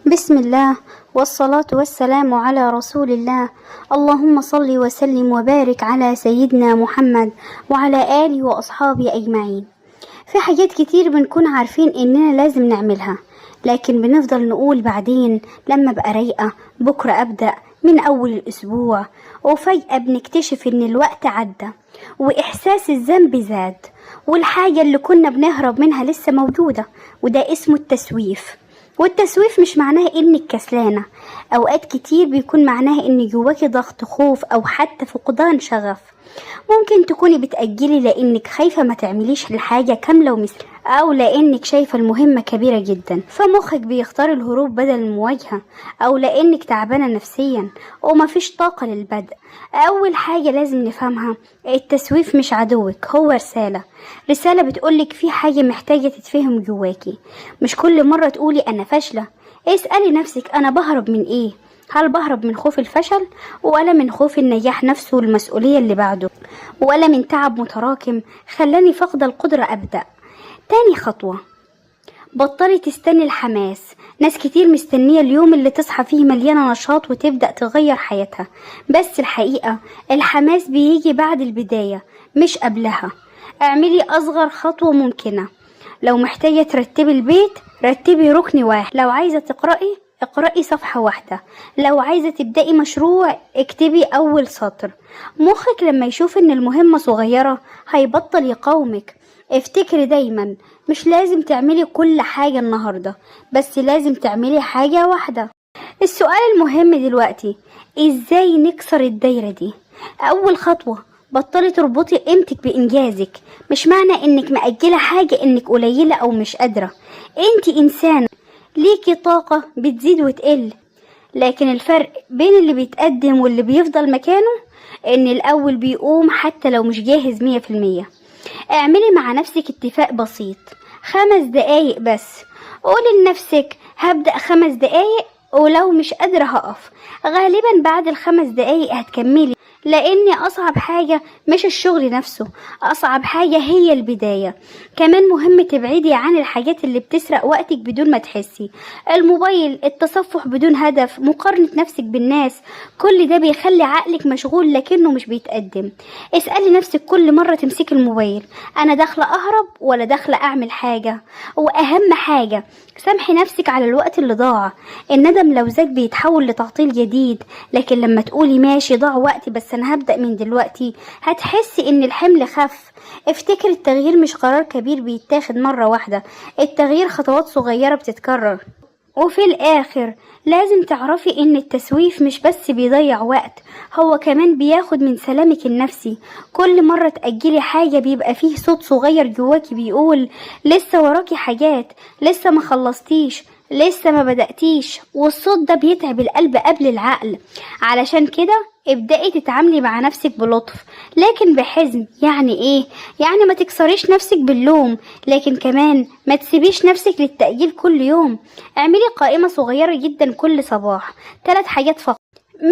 بسم الله والصلاة والسلام على رسول الله. اللهم صل وسلم وبارك على سيدنا محمد وعلى آله وأصحابه أجمعين. في حاجات كتير بنكون عارفين إننا لازم نعملها، لكن بنفضل نقول بعدين لما بقى رايقة، بكرة أبدأ، من أول الأسبوع، وفجأة بنكتشف إن الوقت عدى وإحساس الذنب زاد، والحاجة اللي كنا بنهرب منها لسه موجودة، وده اسمه التسويف. والتسويف مش معناه انك كسلانة، اوقات كتير بيكون معناه ان جواكي ضغط، خوف، او حتى فقدان شغف. ممكن تكوني بتأجلي لانك خايفة ما تعمليش الحاجة كاملة ومثل، او لانك شايفة المهمة كبيرة جدا فمخك بيختار الهروب بدل المواجهة، او لانك تعبانة نفسيا ومفيش طاقة للبدء. اول حاجة لازم نفهمها، التسويف مش عدوك، هو رسالة بتقولك في حاجة محتاجة تتفهم جواكي. مش كل مرة تقولي انا فاشلة، اسألي نفسك انا بهرب من ايه؟ هل بهرب من خوف الفشل، ولا من خوف النجاح نفسه والمسؤولية اللي بعده، ولا من تعب متراكم خلاني فاقدة القدرة أبدأ؟ تاني خطوة، بطلي تستني الحماس. ناس كتير مستنية اليوم اللي تصحى فيه مليانة نشاط وتبدأ تغير حياتها، بس الحقيقة الحماس بيجي بعد البداية مش قبلها. اعملي أصغر خطوة ممكنة. لو محتاجة ترتبي البيت، رتبي ركن واحد. لو عايزة اقرأي صفحة واحدة. لو عايزة تبدأي مشروع، اكتبي أول سطر. مخك لما يشوف ان المهمة صغيرة هيبطل يقاومك. افتكري دايما، مش لازم تعملي كل حاجة النهاردة، بس لازم تعملي حاجة واحدة. السؤال المهم دلوقتي، ازاي نكسر الدايرة دي؟ أول خطوة، بطلي تربطي قيمتك بإنجازك. مش معنى انك مأجلة حاجة انك قليلة او مش قادرة. انت انسان ليكي طاقة بتزيد وتقل، لكن الفرق بين اللي بيتقدم واللي بيفضل مكانه ان الاول بيقوم حتى لو مش جاهز 100%. اعملي مع نفسك اتفاق بسيط، 5 دقايق بس. قولي لنفسك هبدأ 5 دقايق، ولو مش قادرة هقف. غالبا بعد ال5 دقايق هتكملي، لان اصعب حاجة مش الشغل نفسه، اصعب حاجة هي البداية. كمان مهم تبعدي عن الحاجات اللي بتسرق وقتك بدون ما تحسي. الموبايل، التصفح بدون هدف، مقارنة نفسك بالناس، كل ده بيخلي عقلك مشغول لكنه مش بيتقدم. اسألي نفسك كل مرة تمسكي الموبايل، انا داخلة اهرب ولا داخلة اعمل حاجة؟ واهم حاجة، سامحي نفسك على الوقت اللي ضاع. الندم لو زاد بيتحول لتعطيل جديد، لكن لما تقولي ماشي ضاع وقتي بس انا هبدأ من دلوقتي، هتحسي ان الحمل خف. افتكر، التغيير مش قرار كبير بيتاخد مرة واحدة، التغيير خطوات صغيرة بتتكرر. وفي الآخر لازم تعرفي ان التسويف مش بس بيضيع وقت، هو كمان بياخد من سلامك النفسي. كل مرة تأجلي حاجة بيبقى فيه صوت صغير جواكي بيقول لسه وراكي حاجات، لسه ما خلصتيش، لسه ما بدأتيش، والصوت ده بيتعب القلب قبل العقل. علشان كده ابدأي تتعاملي مع نفسك بلطف لكن بحزم. يعني ايه؟ يعني ما تكسريش نفسك باللوم، لكن كمان ما تسيبيش نفسك للتأجيل كل يوم. اعملي قائمة صغيرة جدا كل صباح، 3 حاجات فقط،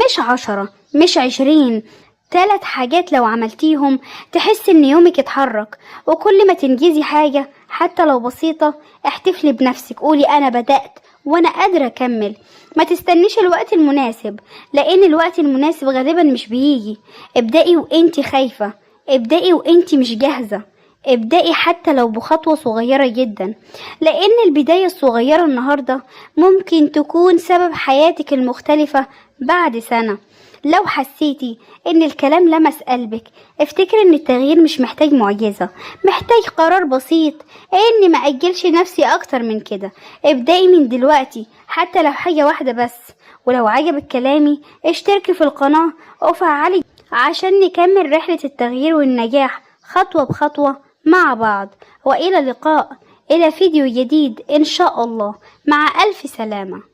مش 10، مش 20. 3 حاجات لو عملتيهم تحس ان يومك اتحرك. وكل ما تنجزي حاجة حتى لو بسيطة، احتفلي بنفسك، قولي انا بدأت وانا قادرة اكمل. ما تستنيش الوقت المناسب، لان الوقت المناسب غالبا مش بيجي. ابدأي وانتي خايفة، ابدأي وانتي مش جاهزة، ابدأي حتى لو بخطوة صغيرة جدا، لان البداية الصغيرة النهاردة ممكن تكون سبب حياتك المختلفة بعد سنة. لو حسيتي ان الكلام لمس قلبك، افتكري ان التغيير مش محتاج معجزة، محتاج قرار بسيط، اني ما اجلش نفسي اكتر من كده. ابدأي من دلوقتي حتى لو حاجة واحدة بس. ولو عجبك كلامي اشتركي في القناة وفعلي عشان نكمل رحلة التغيير والنجاح خطوة بخطوة مع بعض. وإلى اللقاء، إلى فيديو جديد إن شاء الله، مع ألف سلامة.